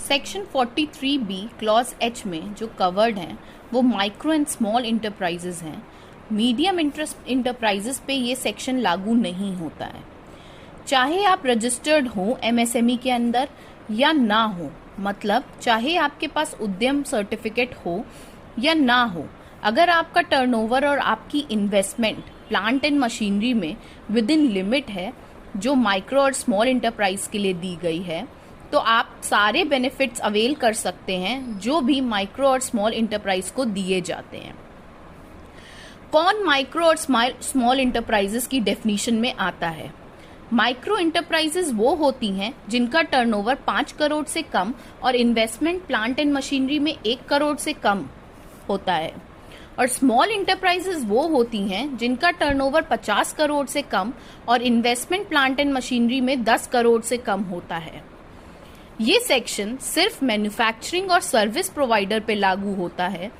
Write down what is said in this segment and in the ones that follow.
Section 43B clause H में जो covered हैं वो माइक्रो एंड स्मॉल इंटरप्राइजेज हैं। मीडियम इंटरप्राइजेज पे ये सेक्शन लागू नहीं होता है। चाहे आप रजिस्टर्ड हो एमएसएमई के अंदर या ना हो, मतलब चाहे आपके पास उद्यम सर्टिफिकेट हो या ना हो, अगर आपका टर्नओवर और आपकी इन्वेस्टमेंट प्लांट एंड मशीनरी में विद इन लिमिट है जो माइक्रो और स्मॉल इंटरप्राइज के लिए दी गई है, तो आप सारे बेनिफिट्स अवेल कर सकते हैं जो भी माइक्रो और स्मॉल इंटरप्राइज को दिए जाते हैं। कौन माइक्रो और स्मॉल इंटरप्राइजेस की डेफिनेशन में आता है? माइक्रो इंटरप्राइजेस वो होती हैं जिनका टर्नओवर 5 करोड़ से कम और इन्वेस्टमेंट प्लांट एंड मशीनरी में 1 करोड़ से कम होता है, और स्मॉल इंटरप्राइजेस वो होती हैं जिनका टर्नओवर 50 करोड़ से कम और इन्वेस्टमेंट प्लांट एंड मशीनरी में 10 करोड़ से कम होता है। ये सेक्शन सिर्फ मैन्युफैक्चरिंग और सर्विस प्रोवाइडर पे लागू होता है।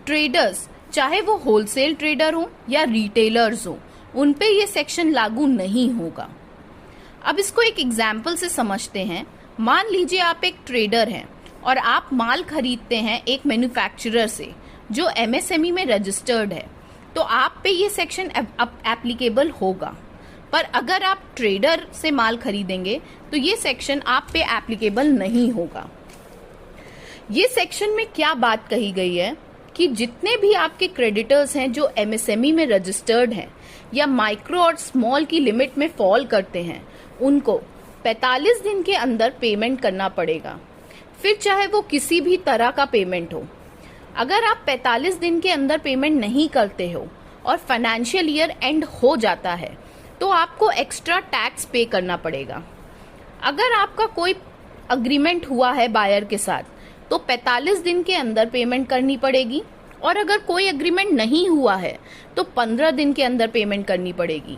ट्रेडर्स, चाहे वो होलसेल ट्रेडर हो या रिटेलर्स हो, उन पे ये सेक्शन लागू नहीं होगा। अब इसको एक एग्जाम्पल से समझते हैं। मान लीजिए आप एक ट्रेडर हैं और आप माल खरीदते हैं एक मैन्युफैक्चरर से जो एमएसएमई में रजिस्टर्ड है, तो आप पे ये सेक्शन एप्लीकेबल होगा। पर अगर आप ट्रेडर से माल खरीदेंगे तो ये सेक्शन आप पे एप्लीकेबल नहीं होगा। ये सेक्शन में क्या बात कही गई है कि जितने भी आपके क्रेडिटर्स हैं जो एमएसएमई में रजिस्टर्ड हैं या माइक्रो और स्मॉल की लिमिट में फॉल करते हैं, उनको 45 दिन के अंदर पेमेंट करना पड़ेगा। फिर चाहे वो किसी भी तरह का पेमेंट हो। अगर आप 45 दिन के अंदर पेमेंट नहीं करते हो और फाइनेंशियल ईयर एंड हो जाता है तो आपको एक्स्ट्रा टैक्स पे करना पड़ेगा। अगर आपका कोई अग्रीमेंट हुआ है बायर के साथ तो 45 दिन के अंदर पेमेंट करनी पड़ेगी, और अगर कोई अग्रीमेंट नहीं हुआ है तो 15 दिन के अंदर पेमेंट करनी पड़ेगी।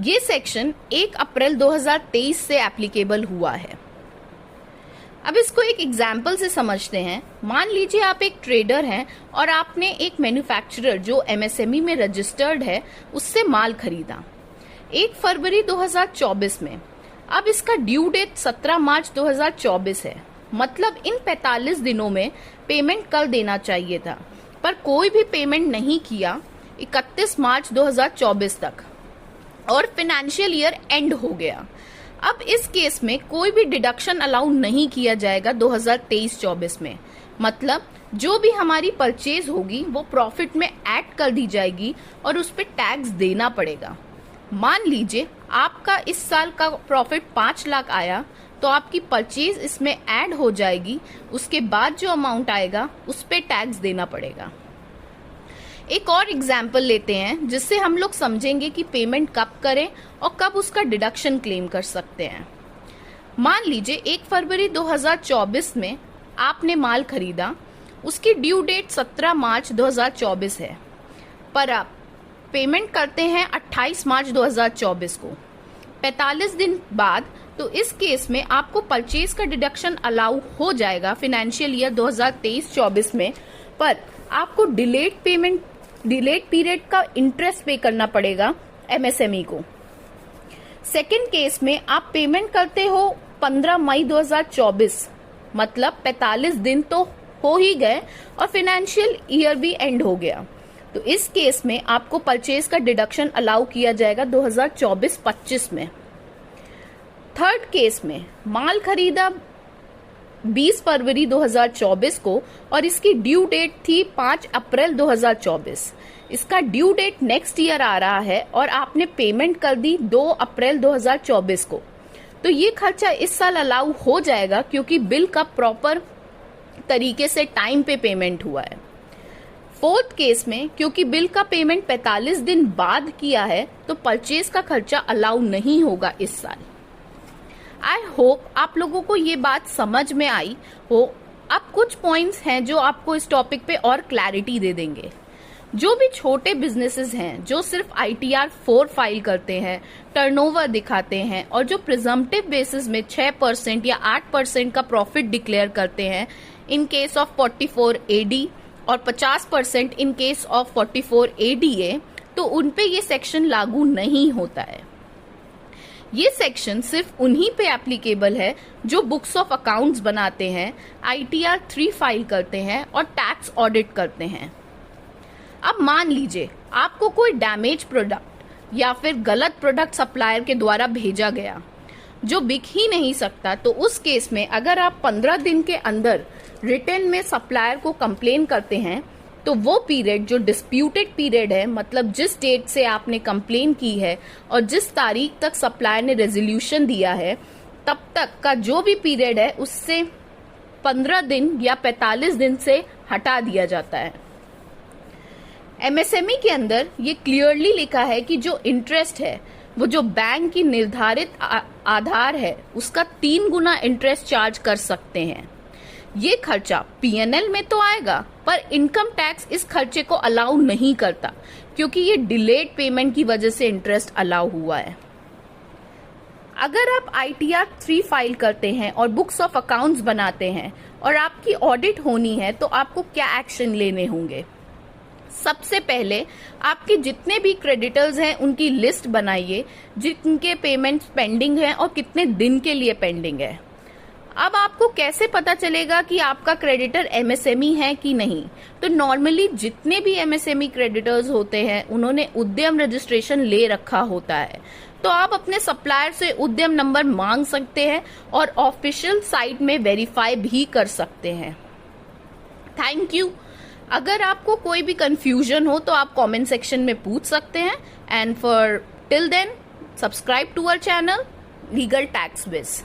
ये सेक्शन 1 अप्रैल 2023 से एप्लीकेबल हुआ है। अब इसको एक एग्जाम्पल से समझते हैं। मान लीजिए आप एक ट्रेडर हैं और आपने एक मैन्युफैक्चरर जो एमएसएमई में रजिस्टर्ड है उससे माल खरीदा 1 फरवरी 2024 में। अब इसका ड्यू डेट 17 मार्च 2024 है, मतलब इन 45 दिनों में पेमेंट कर देना चाहिए था, पर कोई भी पेमेंट नहीं किया 31 मार्च 2024 तक और फाइनेंशियल ईयर एंड हो गया। अब इस केस में कोई भी डिडक्शन अलाउ नहीं किया जाएगा 2023-24 में, मतलब जो भी हमारी परचेज होगी वो प्रॉफिट में ऐड कर दी जाएगी और उस पर टैक्स देना पड़ेगा। मान लीजिए आपका इस साल का प्रॉफिट 5 लाख आया तो आपकी परचेज इसमें ऐड हो जाएगी, उसके बाद जो अमाउंट आएगा उस पर टैक्स देना पड़ेगा। एक और एग्जाम्पल लेते हैं जिससे हम लोग समझेंगे कि पेमेंट कब करें और कब उसका डिडक्शन क्लेम कर सकते हैं। मान लीजिए 1 फरवरी 2024 में आपने माल खरीदा, उसकी ड्यू डेट 17 मार्च 2024 है, पर आप पेमेंट करते हैं 28 मार्च 2024 को, 45 दिन बाद। तो इस केस में आपको परचेज का डिडक्शन अलाउ हो जाएगा फाइनेंशियल ईयर 2023-24 में, पर आपको डिलेड पीरियड का इंटरेस्ट पे करना पड़ेगा एमएसएमई को। सेकेंड केस में आप पेमेंट करते हो 15 मई 2024, मतलब 45 दिन तो हो ही गए और फाइनेंशियल ईयर भी एंड हो गया। तो इस केस में आपको परचेज का डिडक्शन अलाउ किया जाएगा 2024-25 में। थर्ड केस में माल खरीदा 20 फरवरी 2024 को और इसकी ड्यू डेट थी 5 अप्रैल 2024। इसका ड्यू डेट नेक्स्ट ईयर आ रहा है और आपने पेमेंट कर दी 2 अप्रैल 2024 को, तो ये खर्चा इस साल अलाउ हो जाएगा क्योंकि बिल का प्रॉपर तरीके से टाइम पे पेमेंट हुआ है। फोर्थ केस में क्योंकि बिल का पेमेंट 45 दिन बाद किया है तो परचेज का खर्चा अलाउ नहीं होगा इस साल। आई होप आप लोगों को ये बात समझ में आई हो। अब कुछ पॉइंट्स हैं जो आपको इस टॉपिक पे और क्लैरिटी दे देंगे। जो भी छोटे बिजनेसेस हैं जो सिर्फ ITR 4 फाइल करते हैं, टर्नओवर दिखाते हैं और जो प्रिजम्पटिव बेसिस में 6% या 8% का प्रॉफिट डिक्लेयर करते हैं इन केस ऑफ 44 AD और 50% इन केस ऑफ 44 ADA, तो उनपे ये सेक्शन लागू नहीं होता है। ये सेक्शन सिर्फ उन्हीं पे एप्लीकेबल है जो बुक्स ऑफ अकाउंट्स बनाते हैं, ITR 3 फाइल करते हैं और टैक्स ऑडिट करते हैं। अब मान लीजिए आपको कोई डैमेज प्रोडक्ट या फिर गलत प्रोडक्ट सप्लायर के द्वारा भेजा गया जो बिक ही नहीं सकता, तो उस केस में अगर आप 15 दिन के अंदर रिटर्न में सप्लायर को कंप्लेन करते हैं तो वो पीरियड जो डिस्प्यूटेड पीरियड है, मतलब जिस डेट से आपने कंप्लेन की है और जिस तारीख तक सप्लायर ने रेजोल्यूशन दिया है, तब तक का जो भी पीरियड है उससे 15 दिन या 45 दिन से हटा दिया जाता है। MSME के अंदर ये क्लियरली लिखा है कि जो इंटरेस्ट है वो जो बैंक की निर्धारित आधार है उसका 3 गुना इंटरेस्ट चार्ज कर सकते हैं। ये खर्चा PNL में तो आएगा, पर इनकम टैक्स इस खर्चे को अलाउ नहीं करता क्योंकि ये डिलेड पेमेंट की वजह से इंटरेस्ट अलाउ हुआ है। अगर आप ITR 3 फाइल करते हैं और बुक्स ऑफ अकाउंट्स बनाते हैं और आपकी ऑडिट होनी है तो आपको क्या एक्शन लेने होंगे? सबसे पहले आपके जितने भी क्रेडिटर्स हैं उनकी लिस्ट बनाइए, जिनके पेमेंट्स पेंडिंग हैं और कितने दिन के लिए पेंडिंग है। अब आपको कैसे पता चलेगा कि आपका क्रेडिटर MSME है कि नहीं? तो नॉर्मली जितने भी MSME क्रेडिटर्स होते हैं उन्होंने उद्यम रजिस्ट्रेशन ले रखा होता है, तो आप अपने सप्लायर से उद्यम नंबर मांग सकते हैं और ऑफिशियल साइट में वेरीफाई भी कर सकते हैं। Thank you. अगर आपको कोई भी कंफ्यूजन हो तो आप कमेंट सेक्शन में पूछ सकते हैं। And for till then, subscribe to our channel legal tax Vij.